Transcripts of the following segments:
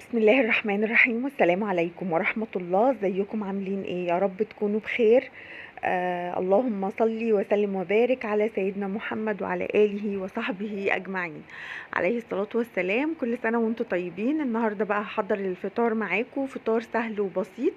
بسم الله الرحمن الرحيم، والسلام عليكم ورحمة الله. ازيكم عاملين ايه؟ يا رب تكونوا بخير. اللهم صل وسلم وبارك على سيدنا محمد وعلى آله وصحبه أجمعين عليه الصلاة والسلام. كل سنة وانتم طيبين. النهاردة بقى هحضر الفطار معاكم، فطار سهل وبسيط.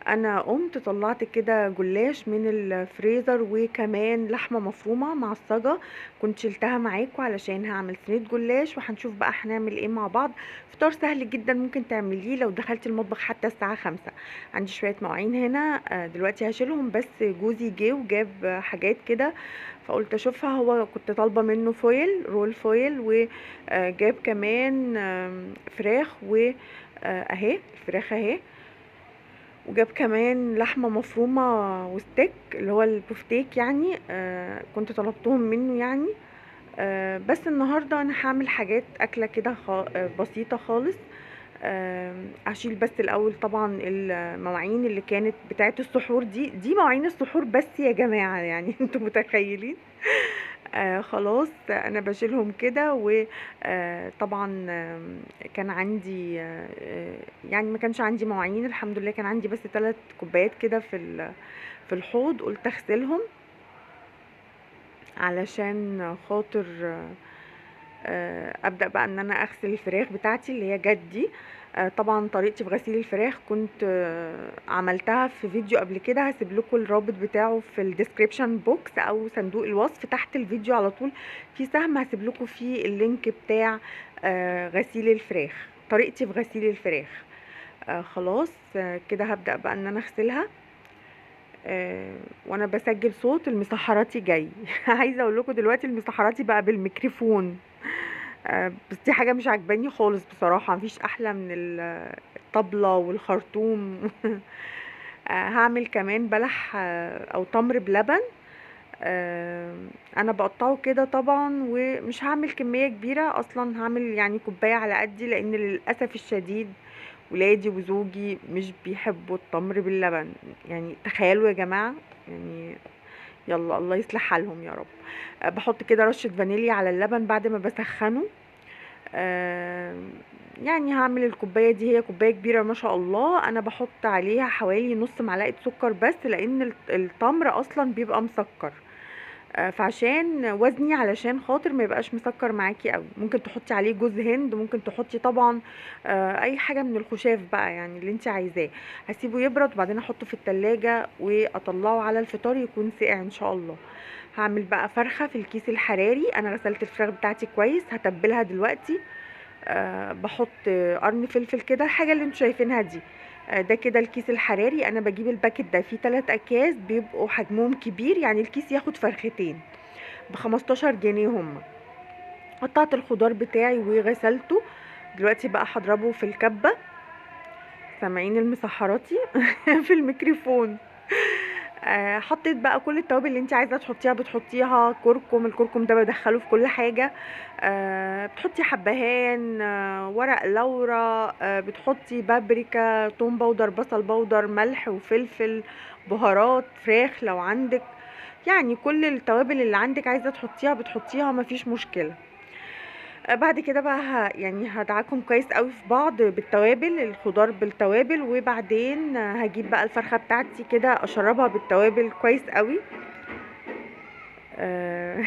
أنا قمت طلعت كده جلاش من الفريزر وكمان لحمة مفرومة معصجة، كنت شلتها معاكم علشان هعمل صينية جلاش، وهنشوف بقى هنعمل ايه مع بعض. فطار سهل جدا ممكن تعمليه لو دخلتي المطبخ حتى الساعة 5. عندي شوية مواعين هنا، دلوقتي هشيلهم، بس جوزي جه وجاب حاجات كده فقلت اشوفها. هو كنت طالبة منه فويل، رول فويل، وجاب كمان فراخ، واهي الفراخ اهي، وجاب كمان لحمة مفرومة وستيك اللي هو البفتيك يعني. كنت طلبتهم منه يعني. بس النهاردة انا هعمل حاجات اكلة كده بسيطة خالص. هشيل بس الاول طبعا المواعين اللي كانت بتاعه السحور، دي مواعين السحور بس يا جماعه يعني انتوا متخيلين. خلاص انا بشيلهم كده. وطبعا كان عندي يعني ما كانش عندي مواعين الحمد لله، كان عندي بس 3 كوبايات كده في الحوض، قلت اغسلهم علشان خاطر ابدا بقى ان انا اغسل الفراخ بتاعتي اللي هي جت دي. طبعا طريقتي في غسيل الفراخ كنت عملتها في فيديو قبل كده، هسيب لكم الرابط بتاعه في الديسكريبشن بوكس او صندوق الوصف تحت الفيديو على طول، في سهم هسيب لكم فيه اللينك بتاع غسيل الفراخ، طريقتي في غسيل الفراخ. خلاص كده هبدأ بقى ان انا اغسلها. وانا بسجل صوت المسحراتي جاي عايزه اقول لكم دلوقتي المسحراتي بقى بالميكروفون. بس دي حاجة مش عجباني خالص بصراحة، مفيش أحلى من الطبلة والخرطوم هعمل كمان بلح أو تمر بلبن. أنا بقطعه كده طبعا، ومش هعمل كمية كبيرة أصلا، هعمل يعني كوباية على قدي، لأن للأسف الشديد ولادي وزوجي مش بيحبوا التمر باللبن. يعني تخيلوا يا جماعة يعني. يلا الله يصلح حالهم يا رب. بحط كده رشة فانيليا على اللبن بعد ما بسخنه. يعني هعمل الكوبايه دي، هي كوبايه كبيره ما شاء الله، انا بحط عليها حوالي نص معلقه سكر بس، لان التمر اصلا بيبقى مسكر. فعشان وزني علشان خاطر ما يبقاش مسكر معاكي قوي، ممكن تحطي عليه جوز هند، ممكن تحطي طبعا اي حاجه من الخشاف بقى يعني اللي انت عايزاه. هسيبه يبرد وبعدين احطه في التلاجة واطلعه على الفطار يكون ساقع ان شاء الله. هعمل بقى فرخه في الكيس الحراري، انا غسلت الفراخ بتاعتي كويس، هتبلها دلوقتي. بحط قرن فلفل كده، الحاجه اللي انتوا شايفينها دي. ده كده الكيس الحراري، انا بجيب الباكت ده فيه 3 اكياس بيبقوا حجمهم كبير، يعني الكيس ياخد فرختين ب15 جنيه هم. قطعت الخضار بتاعي وغسلته، دلوقتي بقى هضربه في الكبه. سامعين المسحراتي في الميكروفون. حطيت بقى كل التوابل اللي انت عايزه تحطيها بتحطيها، كركم، الكركم ده بدخله في كل حاجه. بتحطي حبهان، ورق لورا، بتحطي بابريكا، توم باودر، بصل باودر، ملح وفلفل، بهارات فراخ لو عندك، يعني كل التوابل اللي عندك عايزه تحطيها بتحطيها، مفيش مشكله. بعد كده بقى يعني هدعكهم كويس قوي في بعض بالتوابل، الخضار بالتوابل، وبعدين هجيب بقى الفرخه بتاعتي كده اشربها بالتوابل كويس قوي. آه،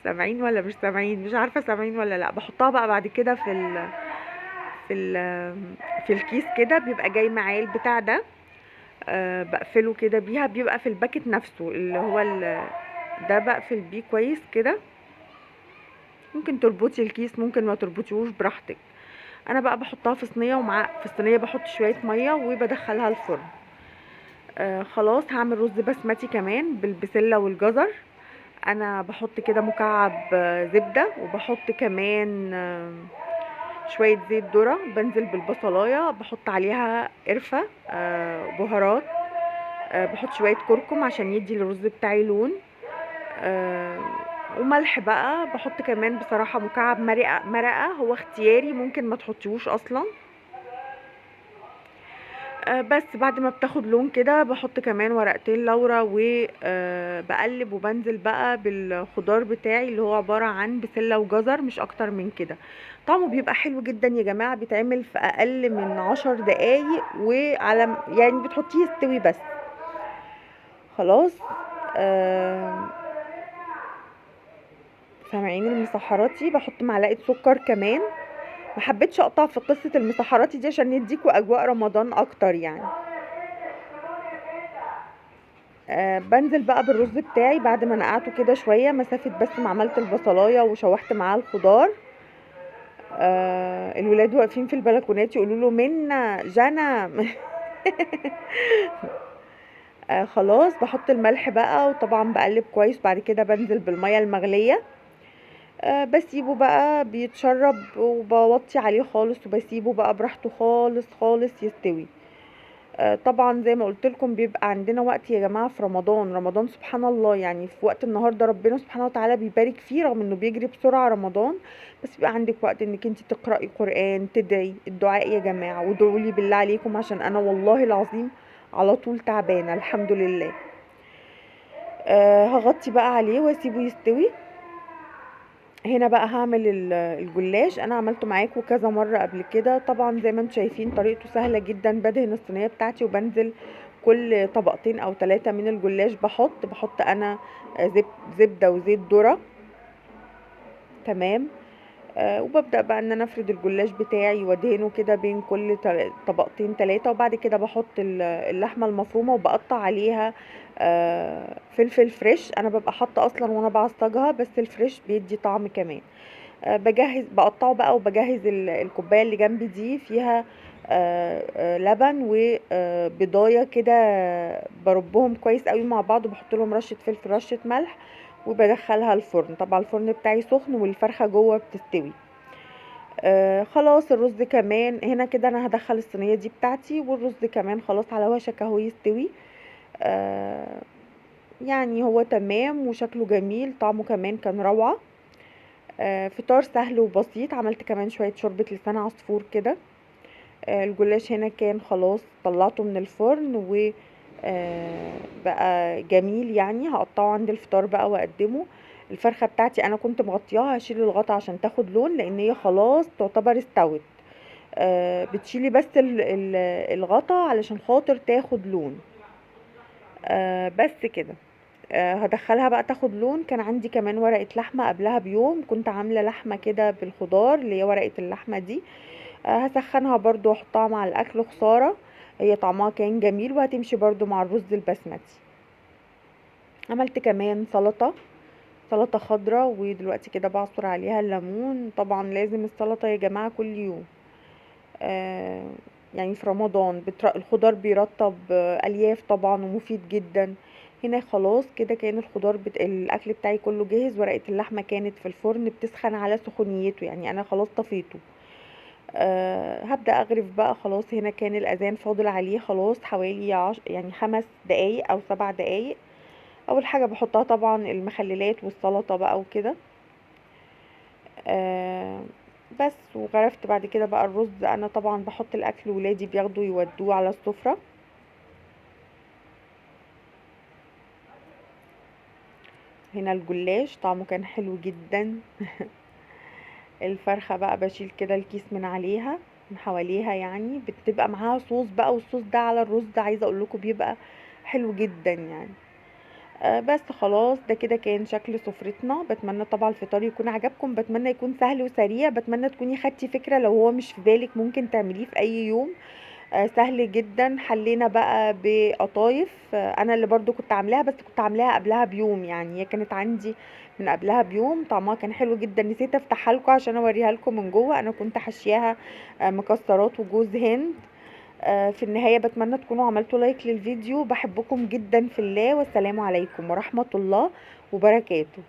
سامعين ولا مش سامعين؟ مش عارفه سامعين ولا لا. بحطها بقى بعد كده في ال في الكيس كده، بيبقى جاي معاه البتاع ده. بقفله كده بيها، بيبقى في الباكت نفسه اللي هو ده، بقفل بيه كويس كده. ممكن تربطي الكيس ممكن ما تربطيهوش براحتك. انا بقى بحطها في صينيه، ومع في الصينيه بحط شويه ميه وبدخلها الفرن. خلاص هعمل رز بسمتي كمان بالبسله والجزر. انا بحط كده مكعب زبده، وبحط كمان شويه زيت ذره، بنزل بالبصلايه، بحط عليها قرفه، بهارات، بحط شويه كركم عشان يدي للرز بتاعي لون، آه، وملح بقى. بحط كمان بصراحه مكعب مرقه هو اختياري، ممكن ما تحطيهوش اصلا. بس بعد ما بتاخد لون كده بحط كمان ورقتين لورا وبقلب وبنزل بقى بالخضار بتاعي اللي هو عبارة عن بسلة وجزر، مش اكتر من كده. طعمه بيبقى حلو جدا يا جماعة، بيتعمل في اقل من 10 دقايق، وعلى يعني بتحطيه يستوي بس. خلاص. آه، سامعين المسحراتي؟ بحط معلقة سكر كمان. ما حبيتش اقطع في قصة المسحراتي دي عشان نديكوا اجواء رمضان اكتر يعني. بنزل بقى بالرز بتاعي بعد ما نقعته كده شويه مسافه، بس ما عملت البصلايه وشوحت معاه الخضار. الولاد واقفين في البلكونات يقولوا له منا جنى. خلاص بحط الملح بقى، وطبعا بقلب كويس. بعد كده بنزل بالميه المغليه. بسيبه بقى بيتشرب، وبوطي عليه خالص وبسيبه بقى براحته خالص خالص يستوي. طبعا زي ما قلت لكم بيبقى عندنا وقت يا جماعه في رمضان. رمضان سبحان الله يعني في وقت النهارده ربنا سبحانه وتعالى بيبارك فيه، رغم انه بيجري بسرعه رمضان. بس بيبقى عندك وقت انك انت تقراي قران، تدعي الدعاء يا جماعه. وادعوا لي بالله عليكم عشان انا والله العظيم على طول تعبانه الحمد لله. هغطي بقى عليه واسيبه يستوي. هنا بقى هعمل الجلاش. انا عملته معاكم كذا مره قبل كده طبعا، زي ما انتم شايفين طريقته سهله جدا. بدهن الصينيه بتاعتي وبنزل كل طبقتين او 3 من الجلاش. بحط انا زبده وزيت ذره. تمام. وببدأ بقى ان انا افرد الجلاش بتاعي وادهنه كده بين كل طبقتين 3. وبعد كده بحط اللحمة المفرومة وبقطع عليها فلفل فريش. انا ببقى حاطة اصلا وانا بعصجها، بس الفريش بيدي طعم كمان. بجهز بقطعه بقى، وبجهز الكوباية اللي جنبي دي فيها لبن وبضايه كده. بربهم كويس قوي مع بعض، وبحط لهم رشة فلفل رشة ملح، وبدخلها الفرن. طبعا الفرن بتاعي سخن والفرخة جوه بتستوي. خلاص الرز كمان هنا كده انا هدخل الصينية دي بتاعتي، والرز كمان خلاص على وشك اهو يستوي. يعني هو تمام وشكله جميل، طعمه كمان كان روعة. فطار سهل وبسيط. عملت كمان شوية شوربة لسان عصفور كده. الجلاش هنا كان خلاص طلعته من الفرن و بقى جميل يعني. هقطعه عند الفطار بقى واقدمه. الفرخة بتاعتي انا كنت مغطياها، هشيل الغطا عشان تاخد لون، لان هي خلاص تعتبر استوت. بتشيلي بس الغطا علشان خاطر تاخد لون. بس كده. هدخلها بقى تاخد لون. كان عندي كمان ورقة لحمة قبلها بيوم، كنت عاملة لحمة كده بالخضار اللي هي ورقة اللحمة دي. هسخنها برضو واحطها مع الاكل. خسارة هي طعمها كان جميل، وهتمشي برضو مع الرز البسمتي. عملت كمان سلطة خضراء، ودلوقتي كده بعصر عليها الليمون. طبعا لازم السلطة يا جماعة كل يوم. آه يعني في رمضان الخضار بيرطب الياف طبعا ومفيد جدا. هنا خلاص كده كان الخضار الاكل بتاعي كله جاهز. ورقة اللحمة كانت في الفرن بتسخن على سخونيته، يعني انا خلاص طفيته. هبدأ اغرف بقى. خلاص هنا كان الاذان فاضل عليه خلاص حوالي يعني 5 دقايق او 7 دقايق. اول حاجة بحطها طبعا المخللات والسلطة بقى وكده. بس وغرفت بعد كده بقى الرز. انا طبعا بحط الاكل ولادي بياخدوا يودوه على السفرة. هنا الجلاش طعمه كان حلو جدا. الفرخة بقى بشيل كده الكيس من عليها من حواليها، يعني بتبقى معاها صوص بقى، والصوص ده على الرز ده عايزة اقول لكم بيبقى حلو جدا يعني. بس خلاص ده كده كان شكل سفرتنا. بتمنى طبعا الفطار يكون عجبكم، بتمنى يكون سهل وسريع، بتمنى تكوني خدتي فكرة لو هو مش في بالك ممكن تعمليه في اي يوم. سهل جدا. حلينا بقى بقطايف. انا اللي برضو كنت عاملاها، بس كنت عاملاها قبلها بيوم، يعني هي كانت عندي من قبلها بيوم. طعمها كان حلو جدا. نسيت افتحها لكم عشان اوريها لكم من جوه. انا كنت حشياها مكسرات وجوز هند. في النهاية بتمنى تكونوا عملتوا لايك للفيديو. بحبكم جدا في الله، والسلام عليكم ورحمة الله وبركاته.